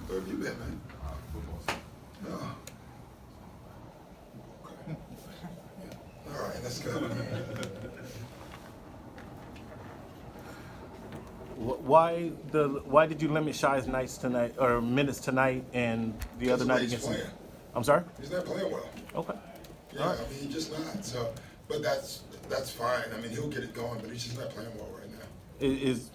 Where have you been, man? Football. Oh. Okay. Yeah. All right, let's go. Why did you limit Shai's nights tonight or minutes tonight and the other night against? Playing. I'm sorry. He's not playing well. Okay. Yeah, All right. I mean, he's just not. So, but that's fine. I mean, he'll get it going, but he's just not playing well right now. Is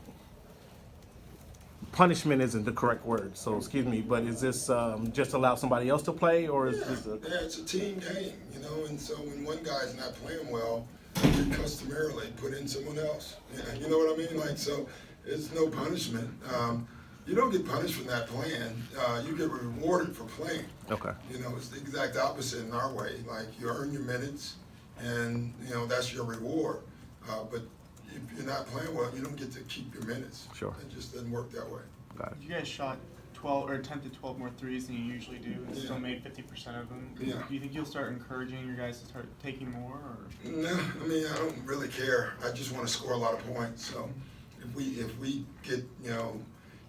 punishment isn't the correct word, so excuse me, but is this just allow somebody else to play, or is this Yeah, it's a team game, you know, and so when one guy's not playing well, you customarily put in someone else. Yeah, you know what I mean? Like, so it's no punishment. You don't get punished for not playing. You get rewarded for playing. Okay. You know, it's the exact opposite in our way. Like, you earn your minutes, and, you know, that's your reward. But if you're not playing well, you don't get to keep your minutes. Sure. It just doesn't work that way. Got it. You guys shot 12 or attempted 12 more threes than you usually do, and Yeah. still made 50% of them. Yeah. Do you think you'll start encouraging your guys to start taking more? Or? No, I mean, I don't really care. I just want to score a lot of points. So if we get, you know,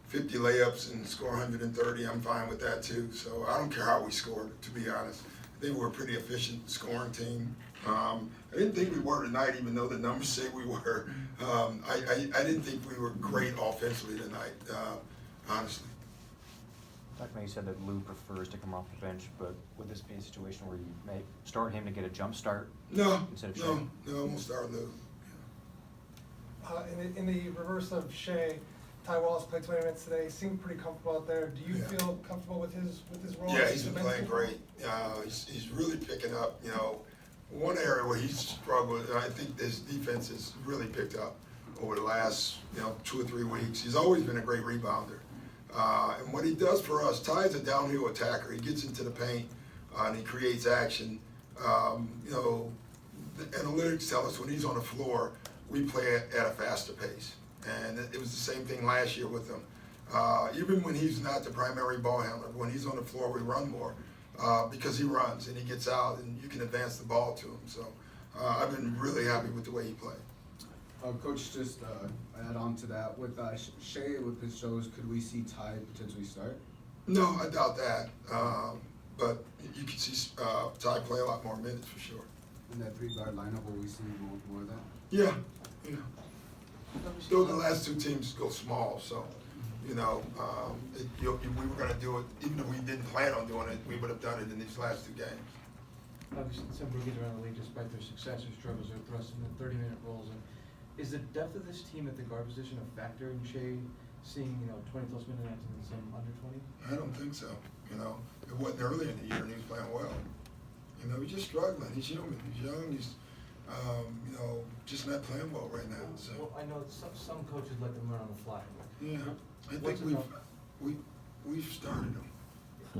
50 layups and score 130, I'm fine with that too. So I don't care how we scored, to be honest. I think we're a pretty efficient scoring team. I didn't think we were tonight, even though the numbers say we were. I didn't think we were great offensively tonight, honestly. Dr. May said that Lou prefers to come off the bench, but would this be a situation where you may start him to get a jump start? No, Instead of no, Shea? no, I won't start Lou. In the reverse of Shea, Ty Wallace played 20 minutes today. Seemed pretty comfortable out there. Do you Yeah. feel comfortable with his role? Yeah, as he's a been defensive playing great. He's really picking up. You know, one area where he's struggled, and I think his defense has really picked up over the last 2 or 3 weeks. He's always been a great rebounder, and what he does for us, Ty's a downhill attacker. He gets into the paint and he creates action. You know, the analytics tell us when he's on the floor, we play at a faster pace, and it was the same thing last year with him. Even when he's not the primary ball handler, when he's on the floor, we run more because he runs and he gets out and you can advance the ball to him. So I've been really happy with the way he played. Coach, just add on to that. With Shea, with his shows, could we see Ty potentially start? No, I doubt that. But you can see Ty play a lot more minutes for sure. In that 3-guard lineup, will we see more of that? Yeah, you know. Though the last 2 teams go small, so we were going to do it. Even if we didn't plan on doing it, we would have done it in these last 2 games. Obviously, some rookies around the league, despite their success or struggles, are thrust into 30-minute roles. And is the depth of this team at the guard position a factor in Shea seeing 20-plus minute nights and some under 20? I don't think so. You know, it wasn't early in the year and he was playing well. You know, he's just struggling. He's human. He's young. He's, just not playing well right now. So. Well, I know some coaches let them learn on the fly. Yeah, I think What's enough? we've started him.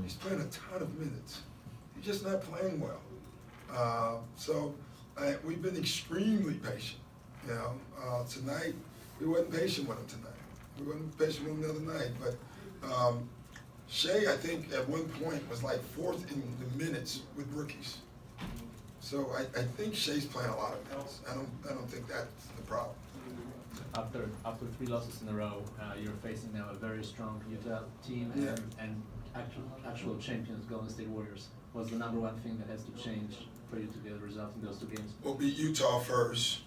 He's playing a ton of minutes. He's just not playing well. We've been extremely patient. You know, tonight we wasn't patient with him tonight. We wasn't patient with him the other night. But Shea, I think at one point was like 4th in the minutes with rookies. So I think Shea's playing a lot of minutes. I don't think that's the problem. After 3 losses in a row, you're facing now a very strong Utah team Yeah. and actual champions, Golden State Warriors. What's the number one thing that has to change for you to get a result in those 2 games? We'll beat Utah first.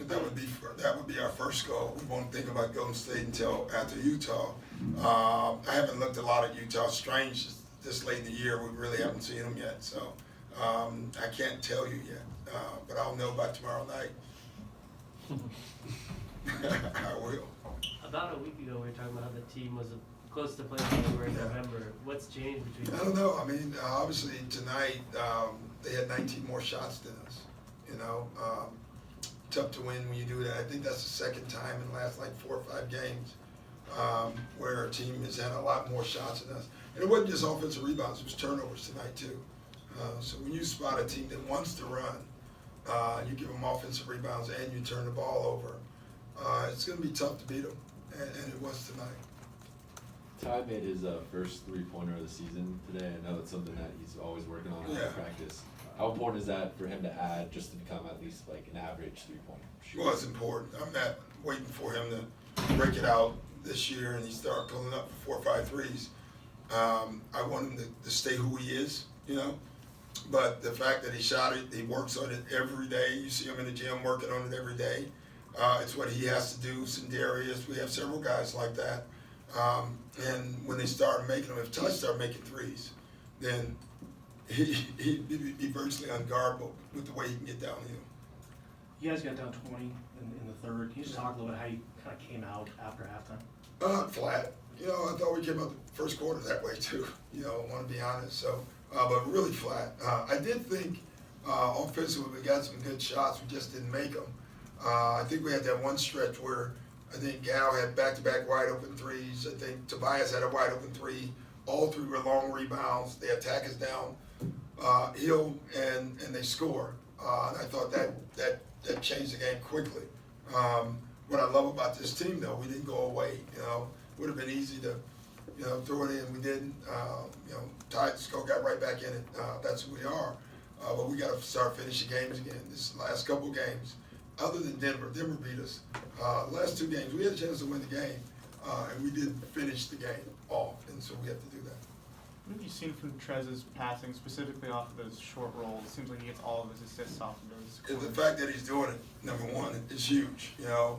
That would be our first goal. We won't think about Golden State until after Utah. I haven't looked a lot at Utah. Strange, this late in the year, we really haven't seen them yet. So I can't tell you yet, but I'll know by tomorrow night. I will. About a week ago, we were talking about how the team was close to playing anywhere in November. What's changed between? I don't know. I mean, obviously tonight they had 19 more shots than us. You know, tough to win when you do that. I think that's the second time in the last like 4 or 5 games where a team has had a lot more shots than us. And it wasn't just offensive rebounds; it was turnovers tonight too. So when you spot a team that wants to run, you give them offensive rebounds and you turn the ball over. It's going to be tough to beat them, and it was tonight. Ty made his first 3-pointer of the season today. I know it's something that he's always working on in practice. How important is that for him to add just to become at least like an average 3-pointer shooter? Well, it's important. I'm not waiting for him to break it out this year and he start pulling up 4 or 5 threes. I want him to stay who he is, you know. But the fact that he shot it, he works on it every day. You see him in the gym working on it every day. It's what he has to do. Sindarius, we have several guys like that. And when they start making them, if Ty start making threes, then he'd be virtually unguardable with the way he can get downhill. You guys got down 20 in the third. Can you just talk a little bit how you kind of came out after halftime? Flat. You know, I thought we came out the first quarter that way too. You know, I want to be honest. So, but really flat. I did think offensively we got some good shots. We just didn't make them. I think we had that one stretch where I think Gal had back-to-back wide open threes. I think Tobias had a wide open three. All three were long rebounds. They attack us down hill and they score. And I thought that changed the game quickly. What I love about this team, though, we didn't go away. You know, would have been easy to, you know, throw it in. We didn't. You know, Ty Sco got right back in it. That's who we are. But we got to start finishing games again. This last couple games, other than Denver beat us. Last two games, we had a chance to win the game, and we didn't finish the game off, and so we have to do that. What have you seen from Trez's passing, specifically off of those short rolls? It seems like he gets all of his assists off of those. The fact that he's doing it, number one, is huge. You know,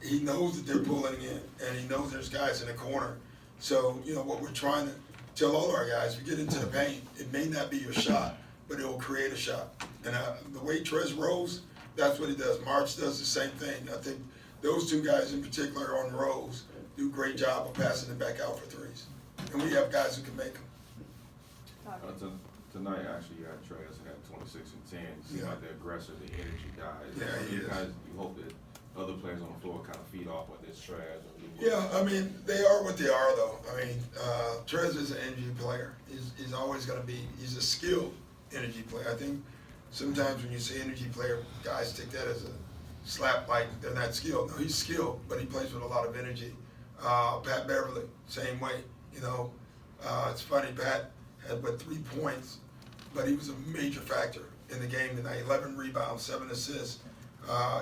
he knows that they're pulling in, and he knows there's guys in the corner. So, you know, what we're trying to tell all of our guys, if you get into the paint, it may not be your shot, but it will create a shot. And the way Trez rolls, that's what he does. March does the same thing. I think those two guys in particular on rolls do a great job of passing it back out for threes. And we have guys who can make them. Tonight, actually, you had Trez had 26 and 10. He seemed like the aggressor, the energy guy. Yeah, he is. You hope that other players on the floor kind of feed off what this Trez. Yeah, I mean, they are what they are, though. I mean, Trez is an energy player. He's always going to be, he's a skilled energy player. I think sometimes when you say energy player, guys take that as a slap, like they're not skilled. No, he's skilled, but he plays with a lot of energy. Pat Beverly, same way. You know, it's funny, Pat had but 3 points, but he was a major factor in the game tonight. 11 rebounds, 7 assists.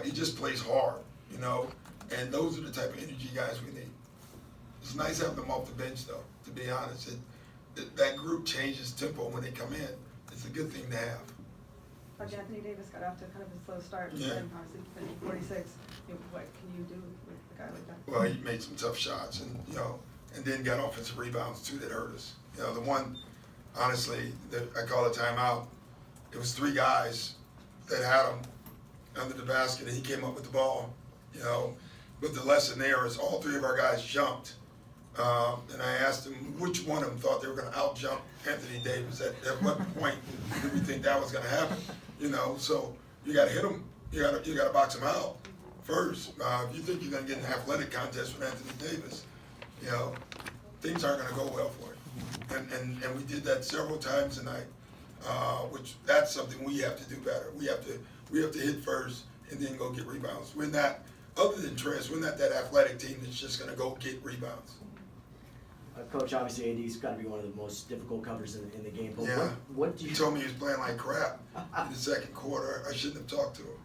He just plays hard, you know, and those are the type of energy guys we need. It's nice having them off the bench, though, to be honest. That group changes tempo when they come in. It's a good thing to have. Coach Anthony Davis got off to kind of a slow start, Yeah. and obviously finished 46. What can you do with a guy like that? Well, he made some tough shots, and you know, and then got offensive rebounds too that hurt us. You know, the one, honestly, that I call a timeout. It was 3 guys that had him under the basket, and he came up with the ball. You know, but the lesson there is all 3 of our guys jumped, and I asked them which one of them thought they were going to out jump Anthony Davis. At what point did we think that was going to happen? You know, so you got to hit him. You got to box him out first. If you think you're going to get in an athletic contest with Anthony Davis, you know, things aren't going to go well for you. And we did that several times tonight, which that's something we have to do better. We have to hit first and then go get rebounds. We're not, other than Trez, we're not that athletic team that's just going to go get rebounds. Coach, obviously AD's got to be one of the most difficult covers in the game. But Yeah. what do you? He told me he was playing like crap in the second quarter. I shouldn't have talked to him.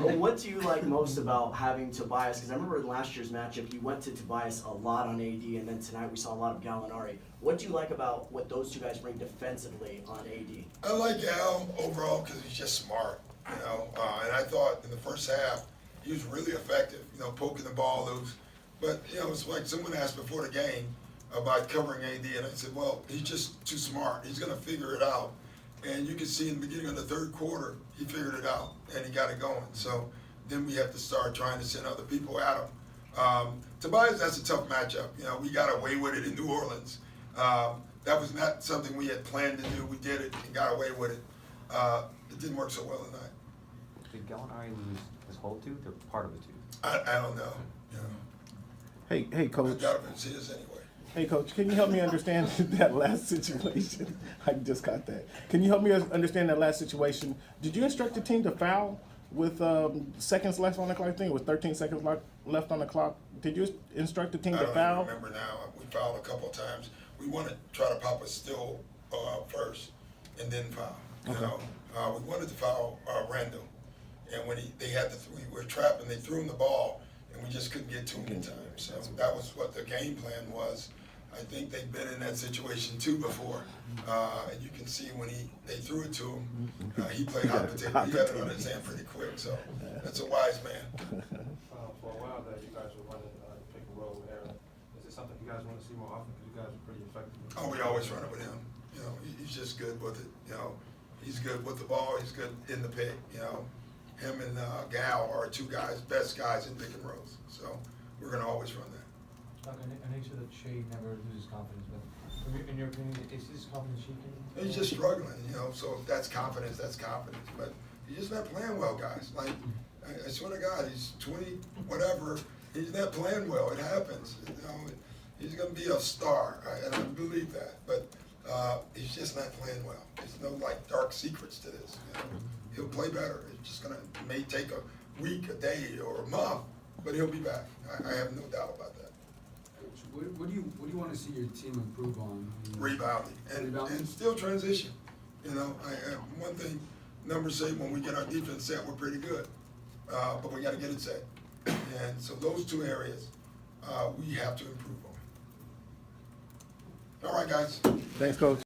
Well, what do you like most about having Tobias? Because I remember in last year's matchup, you went to Tobias a lot on AD, and then tonight we saw a lot of Gallinari. What do you like about what those two guys bring defensively on AD? I like Al overall because he's just smart, you know. And I thought in the first half he was really effective, you know, poking the ball loose. But you know, it's like someone asked before the game about covering AD, and I said, well, he's just too smart. He's going to figure it out. And you can see in the beginning of the third quarter, he figured it out, and he got it going. So then we have to start trying to send other people at him. Tobias, that's a tough matchup. You know, we got away with it in New Orleans. That was not something we had planned to do. We did it and got away with it. It didn't work so well tonight. Did Gallinari lose his whole tooth or part of a tooth? I don't know. You know. Hey, Coach. I doubt if it's his anyway. Hey, Coach, can you help me understand that last situation? I just got that. Can you help me understand that last situation? Did you instruct the team to foul with seconds left on the clock? I think it was 13 seconds left on the clock. Did you instruct the team to foul? I don't remember now. We fouled a couple of times. We want to try to pop a still first and then foul. Okay. You know, we wanted to foul Randall, and when they had we were trapped and they threw him the ball, and we just couldn't get to him in time. So that was what the game plan was. I think they've been in that situation too before. And you can see when they threw it to him, he played hot potato. He got it on his hand pretty quick, so that's a wise man. For a while there, you guys were running pick and roll with Aaron. Is it something you guys want to see more often? Because you guys are pretty effective. Oh, we always run it with him. You know, he's just good with it. You know, he's good with the ball. He's good in the pick. You know, him and Gal are two guys, best guys in pick and rolls. So we're gonna always run that. I know you said that Shea never loses confidence, but in your opinion, is his confidence shaken? He's just struggling, you know, so if that's confidence, that's confidence. But he's just not playing well, guys. Like, I swear to God, he's 20, whatever, he's not playing well. It happens, you know. He's gonna be a star, and I believe that. But he's just not playing well. There's no, like, dark secrets to this, you know. He'll play better. It's just gonna, may take a week, a day, or a month, but he'll be back. I have no doubt about that. What do you want to see your team improve on? Rebounding and still transition. You know, one thing numbers say when we get our defense set, we're pretty good, but we got to get it set. And so those two areas we have to improve on. All right, guys. Thanks, Coach.